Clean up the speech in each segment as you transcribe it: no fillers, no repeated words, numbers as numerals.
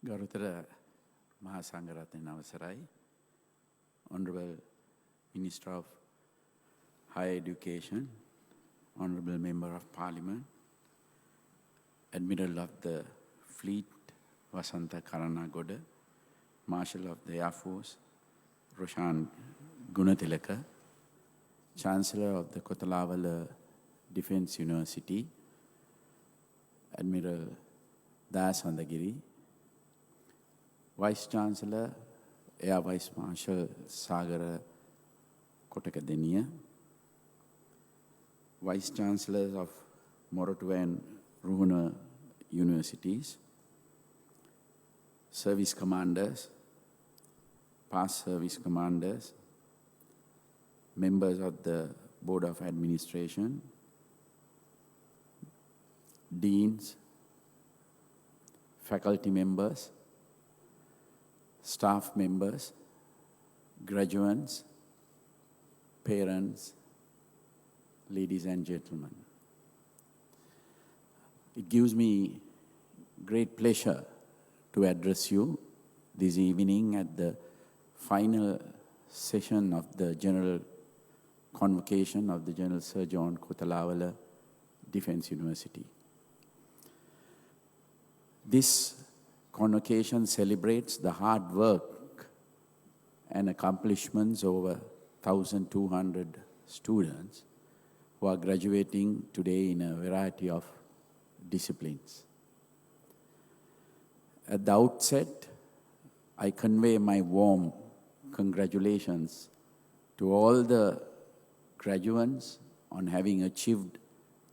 Garuthara Mahasangharatne Navasarai, Honorable Minister of Higher Education, Honorable Member of Parliament, Admiral of the Fleet Vasantha Karanagoda, Marshal of the Air Force Roshan Gunatilaka, Chancellor of the Kotelawala Defence University, Admiral Dasandagiri, Vice Chancellor, Air Vice Marshal Sagara Kotakadeniya, Vice Chancellors of Moratuwa and Ruhuna Universities, Service Commanders, Past Service Commanders, Members of the Board of Administration, Deans, Faculty members, staff members, graduates, parents, ladies and gentlemen. It gives me great pleasure to address you this evening at the final session of the General Convocation of the General Sir John Kotelawala Defence University. This convocation celebrates the hard work and accomplishments over 1,200 students who are graduating today in a variety of disciplines. At the outset, I convey my warm congratulations to all the graduates on having achieved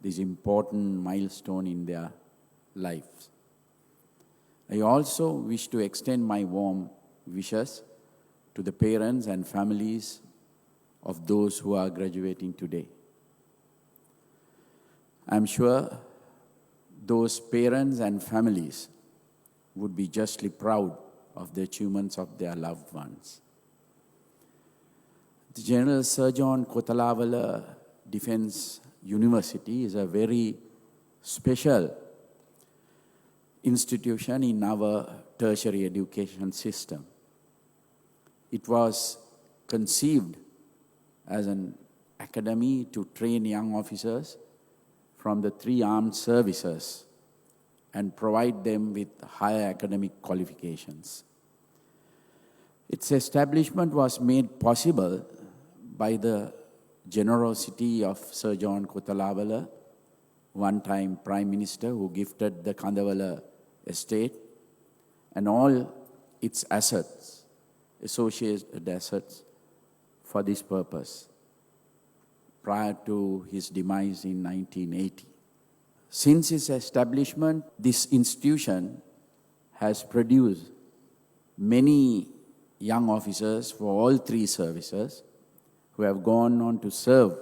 this important milestone in their lives. I also wish to extend my warm wishes to the parents and families of those who are graduating today. I'm sure those parents and families would be justly proud of the achievements of their loved ones. The General Sir John Kotelawala Defence University is a very special institution in our tertiary education system. It was conceived as an academy to train young officers from the 3 armed services and provide them with higher academic qualifications. Its establishment was made possible by the generosity of Sir John Kotelawala, one-time Prime Minister who gifted the Kandawala estate and all its assets, associated assets, for this purpose, prior to his demise in 1980. Since its establishment, this institution has produced many young officers for all 3 services who have gone on to serve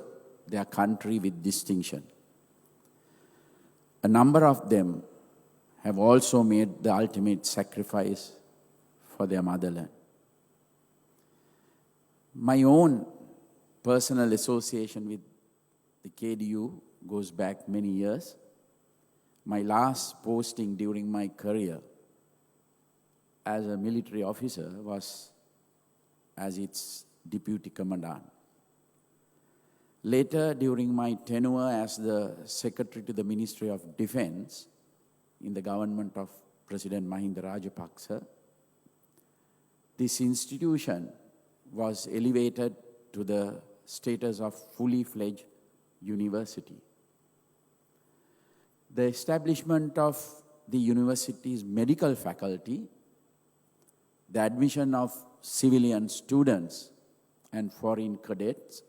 their country with distinction. A number of them have also made the ultimate sacrifice for their motherland. My own personal association with the KDU goes back many years. My last posting during my career as a military officer was as its deputy commandant. Later, during my tenure as the Secretary to the Ministry of Defence in the government of President Mahinda Rajapaksa, this institution was elevated to the status of fully fledged university. The establishment of the university's medical faculty, the admission of civilian students and foreign cadets,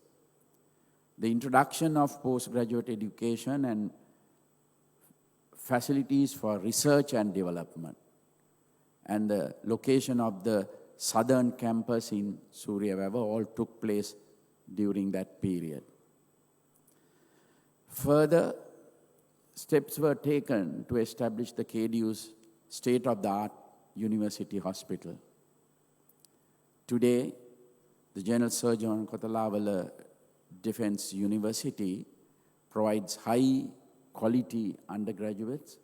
the introduction of postgraduate education and facilities for research and development, and the location of the southern campus in Suryawava all took place during that period. Further, steps were taken to establish the KDU's state-of-the-art university hospital. Today, the General Sir John Kotelawala Defence University provides high-quality undergraduates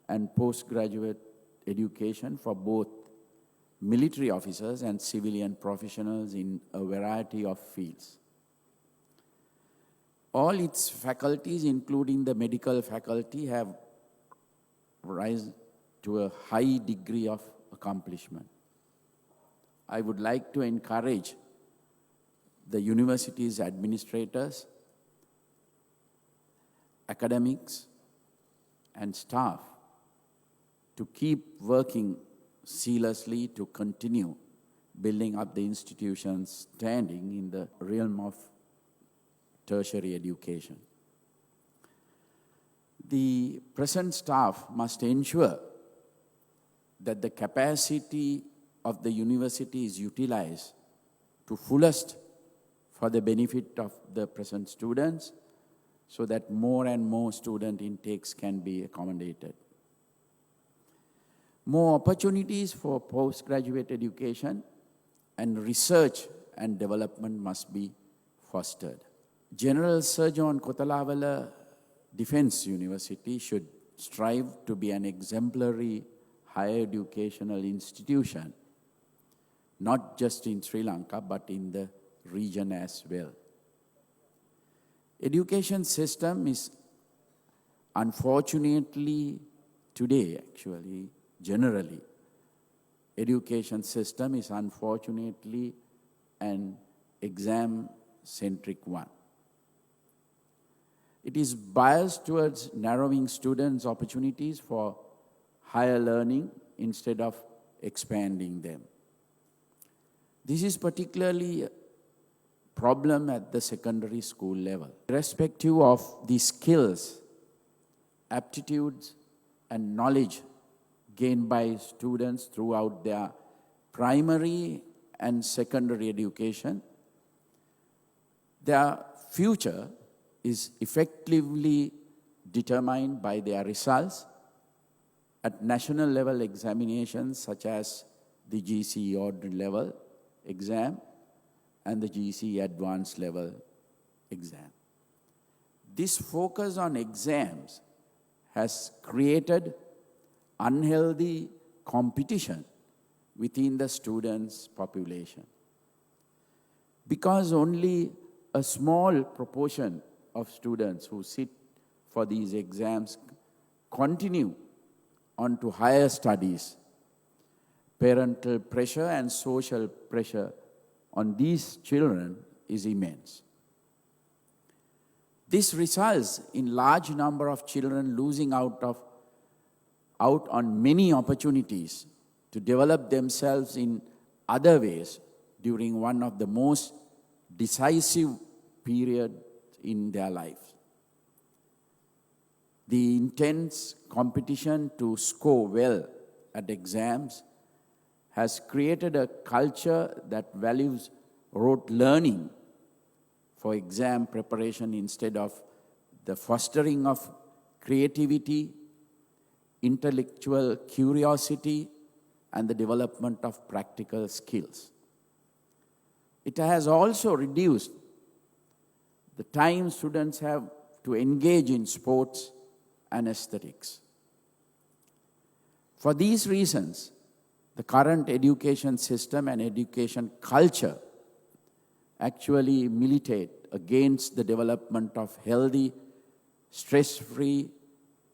and postgraduate education for both military officers and civilian professionals in a variety of fields. All its faculties, including the medical faculty, have risen to a high degree of accomplishment. I would like to encourage the university's administrators, academics, and staff to keep working zealously to continue building up the institution's standing in the realm of tertiary education. The present staff must ensure that the capacity of the university is utilized to fullest for the benefit of the present students, so that more and more student intakes can be accommodated. More opportunities for postgraduate education and research and development must be fostered. General Sir John Kotelawala Defence University should strive to be an exemplary higher educational institution, not just in Sri Lanka, but in the region as well. Education system is unfortunately today, actually, generally, education system is unfortunately an exam-centric one. It is biased towards narrowing students' opportunities for higher learning instead of expanding them. This is particularly a problem at the secondary school level. Irrespective of the skills, aptitudes, and knowledge gained by students throughout their primary and secondary education, their future is effectively determined by their results at national level examinations such as the GCE ordinary level exam and the GCE advanced level exam. This focus on exams has created unhealthy competition within the students' population, because only a small proportion of students who sit for these exams continue on to higher studies. Parental pressure and social pressure on these children is immense. This results in large number of children losing out on many opportunities to develop themselves in other ways during one of the most decisive periods in their life. The intense competition to score well at exams has created a culture that values rote learning for exam preparation instead of the fostering of creativity, intellectual curiosity, and the development of practical skills. It has also reduced the time students have to engage in sports and aesthetics. For these reasons, the current education system and education culture actually militate against the development of healthy, stress-free,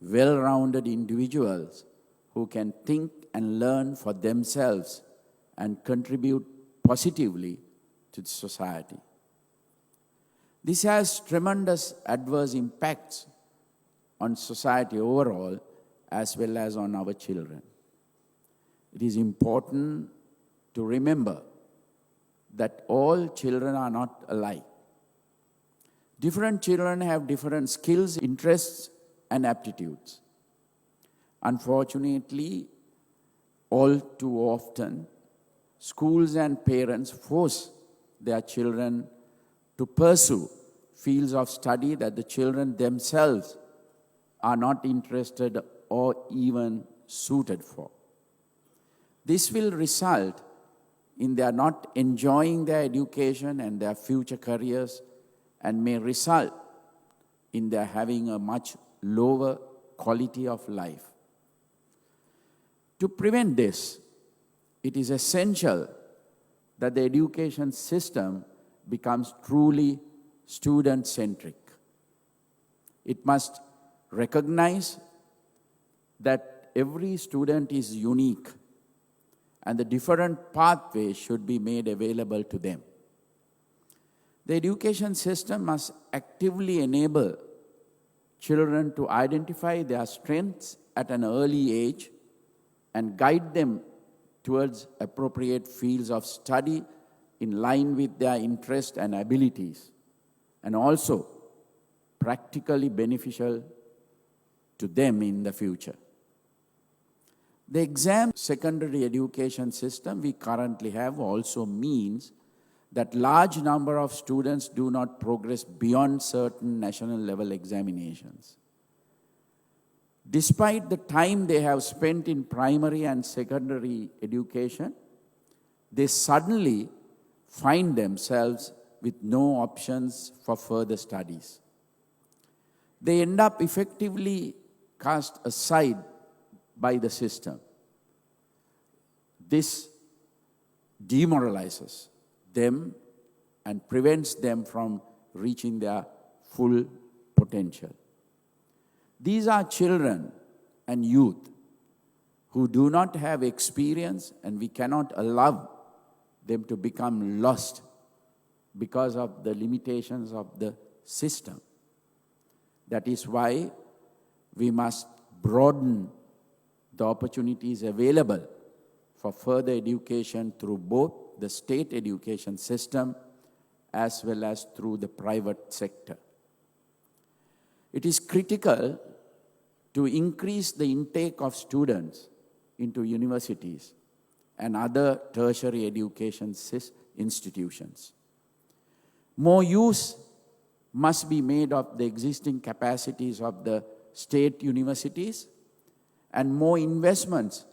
well-rounded individuals who can think and learn for themselves and contribute positively to the society. This has tremendous adverse impacts on society overall as well as on our children. It is important to remember that all children are not alike. Different children have different skills, interests, and aptitudes. Unfortunately, all too often, schools and parents force their children to pursue fields of study that the children themselves are not interested or even suited for. This will result in their not enjoying their education and their future careers, and may result in their having a much lower quality of life. To prevent this, it is essential that the education system becomes truly student-centric. It must recognize that every student is unique and the different pathways should be made available to them. The education system must actively enable children to identify their strengths at an early age and guide them towards appropriate fields of study in line with their interests and abilities, and also practically beneficial to them in the future. The exam secondary education system we currently have also means that large number of students do not progress beyond certain national level examinations. Despite the time they have spent in primary and secondary education, they suddenly find themselves with no options for further studies. They end up effectively cast aside by the system. This demoralizes them and prevents them from reaching their full potential. These are children and youth who do not have experience, and we cannot allow them to become lost because of the limitations of the system. That is why we must broaden the opportunities available for further education through both the state education system as well as through the private sector. It is critical to increase the intake of students into universities and other tertiary education institutions. More use must be made of the existing capacities of the state universities, and more investments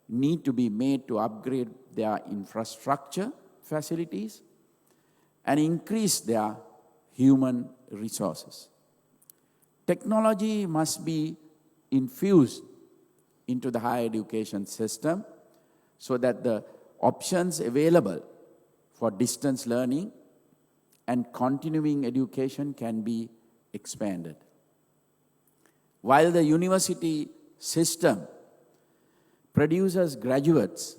need to be made to upgrade their infrastructure facilities and increase their human resources. Technology must be infused into the higher education system so that the options available for distance learning and continuing education can be expanded. While the university system produces graduates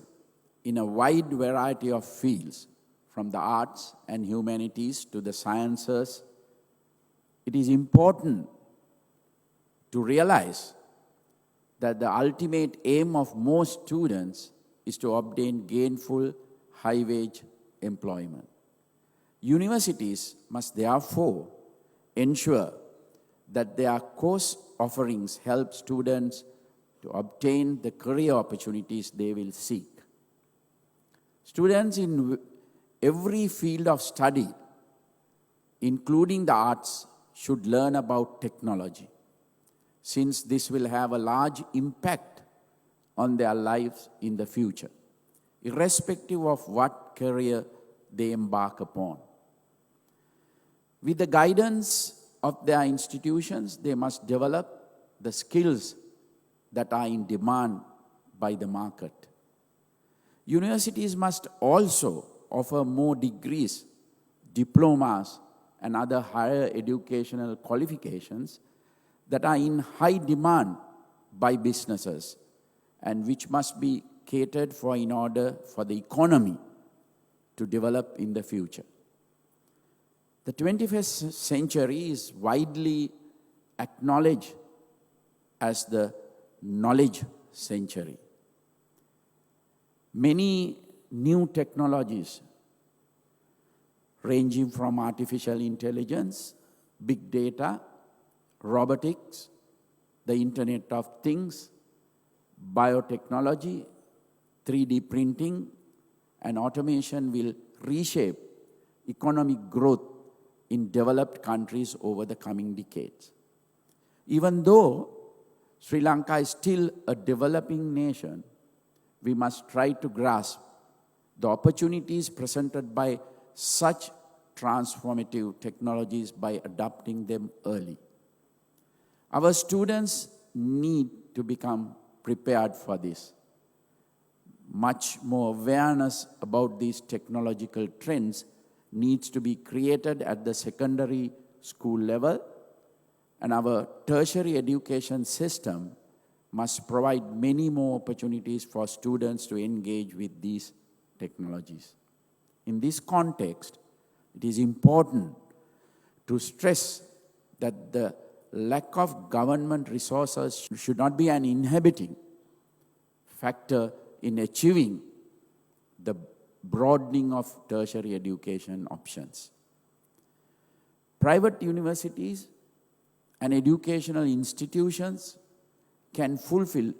in a wide variety of fields, from the arts and humanities to the sciences, it is important to realize that the ultimate aim of most students is to obtain gainful, high-wage employment. Universities must therefore ensure that their course offerings help students to obtain the career opportunities they will seek. Students in every field of study, including the arts, should learn about technology, since this will have a large impact on their lives in the future, irrespective of what career they embark upon. With the guidance of their institutions, they must develop the skills that are in demand by the market. Universities must also offer more degrees, diplomas, and other higher educational qualifications that are in high demand by businesses and which must be catered for in order for the economy to develop in the future. The 21st century is widely acknowledged as the knowledge century. Many new technologies ranging from artificial intelligence, big data, robotics, the Internet of Things, biotechnology, 3D printing, and automation will reshape economic growth in developed countries over the coming decades. Even though Sri Lanka is still a developing nation, we must try to grasp the opportunities presented by such transformative technologies by adopting them early. Our students need to become prepared for this. much more awareness about these technological trends needs to be created at the secondary school level, and our tertiary education system must provide many more opportunities for students to engage with these technologies. In this context, it is important to stress that the lack of government resources should not be an inhibiting factor in achieving the broadening of tertiary education options. Private universities and educational institutions can fulfill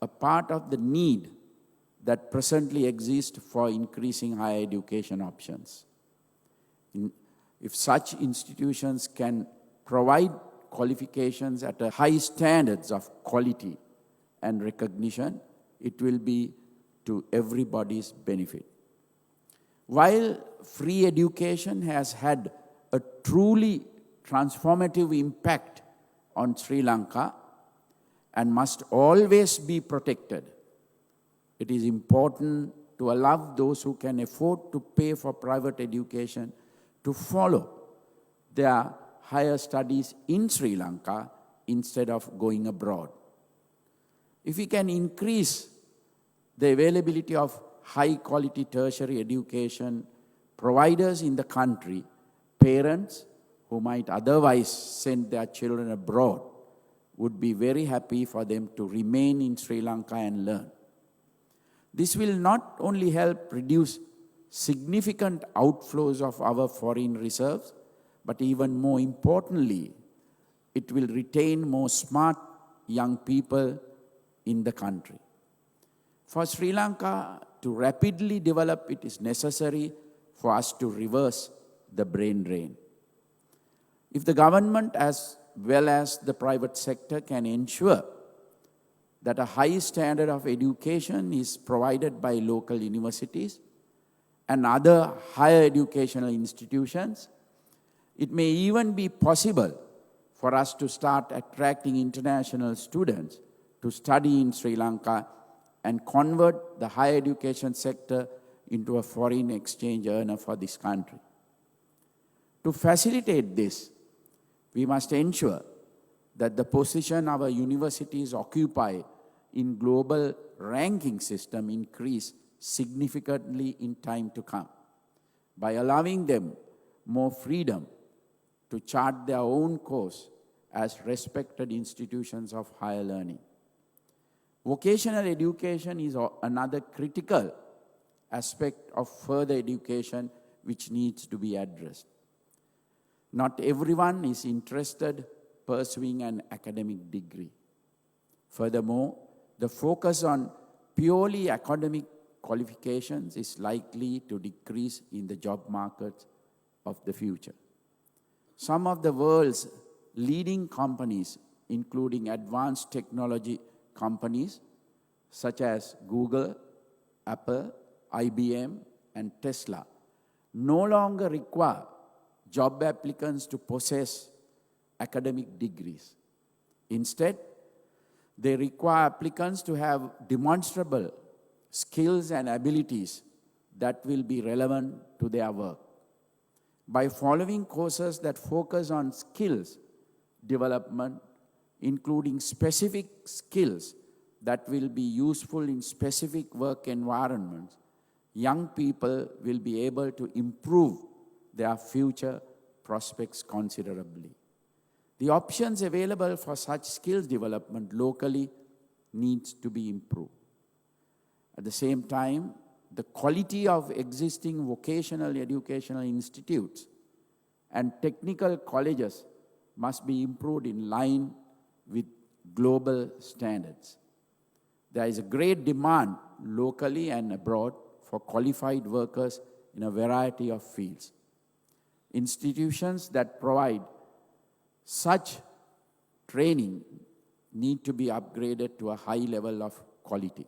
a part of the need that presently exists for increasing higher education options. If such institutions can provide qualifications at a high standards of quality and recognition, it will be to everybody's benefit. While free education has had a truly transformative impact on Sri Lanka and must always be protected, it is important to allow those who can afford to pay for private education to follow their higher studies in Sri Lanka instead of going abroad. If we can increase the availability of high-quality tertiary education providers in the country, parents who might otherwise send their children abroad would be very happy for them to remain in Sri Lanka and learn. This will not only help reduce significant outflows of our foreign reserves, but even more importantly, it will retain more smart young people in the country. For Sri Lanka to rapidly develop, it is necessary for us to reverse the brain drain. If the government as well as the private sector can ensure that a high standard of education is provided by local universities and other higher educational institutions, it may even be possible for us to start attracting international students to study in Sri Lanka and convert the higher education sector into a foreign exchange earner for this country. To facilitate this, we must ensure that the position our universities occupy in global ranking system increase significantly in time to come by allowing them more freedom to chart their own course as respected institutions of higher learning. Vocational education is another critical aspect of further education which needs to be addressed. Not everyone is interested pursuing an academic degree. Furthermore, the focus on purely academic qualifications is likely to decrease in the job market of the future. Some of the world's leading companies, including advanced technology companies such as Google, Apple, IBM, and Tesla, no longer require job applicants to possess academic degrees. Instead, they require applicants to have demonstrable skills and abilities that will be relevant to their work. By following courses that focus on skills development, including specific skills that will be useful in specific work environments, young people will be able to improve their future prospects considerably. The options available for such skills development locally needs to be improved. At the same time, the quality of existing vocational educational institutes and technical colleges must be improved in line with global standards. There is a great demand locally and abroad for qualified workers in a variety of fields. Institutions that provide such training need to be upgraded to a high level of quality.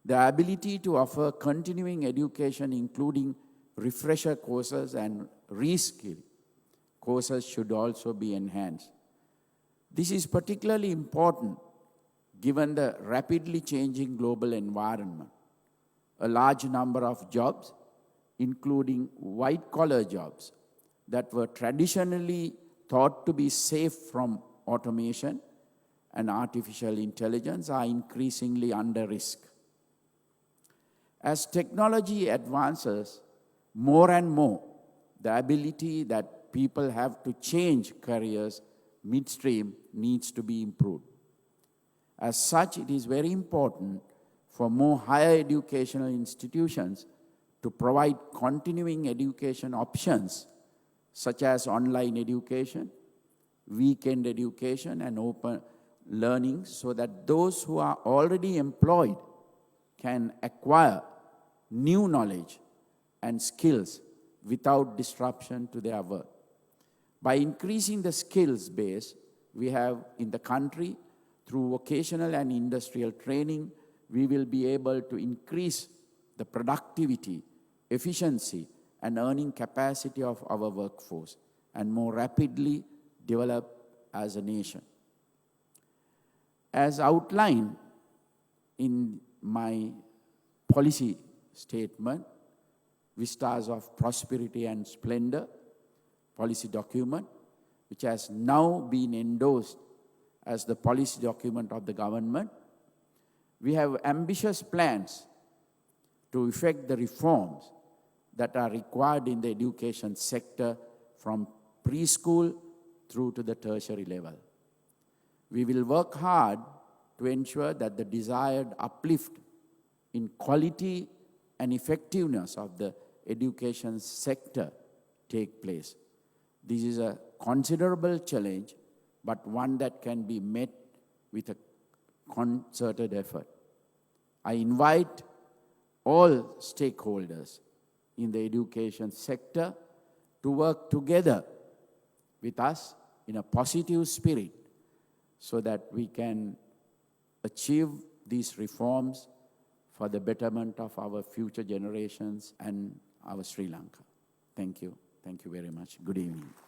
The ability to offer continuing education, including refresher courses and reskill courses, should also be enhanced. This is particularly important given the rapidly changing global environment. a large number of jobs, including white-collar jobs that were traditionally thought to be safe from automation and artificial intelligence, are increasingly under risk. As technology advances, more and more, the ability that people have to change careers midstream needs to be improved. As such, it is very important for more higher educational institutions to provide continuing education options such as online education, weekend education, and open learning, so that those who are already employed can acquire new knowledge and skills without disruption to their work. By increasing the skills base we have in the country through vocational and industrial training, we will be able to increase the productivity, efficiency, and earning capacity of our workforce and more rapidly develop as a nation. As outlined in my policy statement, Vistas of Prosperity and Splendor policy document, which has now been endorsed as the policy document of the government, we have ambitious plans to effect the reforms that are required in the education sector from preschool through to the tertiary level. We will work hard to ensure that the desired uplift in quality and effectiveness of the education sector take place. This is a considerable challenge, but one that can be met with a concerted effort. I invite all stakeholders in the education sector to work together with us in a positive spirit so that we can achieve these reforms for the betterment of our future generations and our Sri Lanka. Thank you. Thank you very much. Good evening.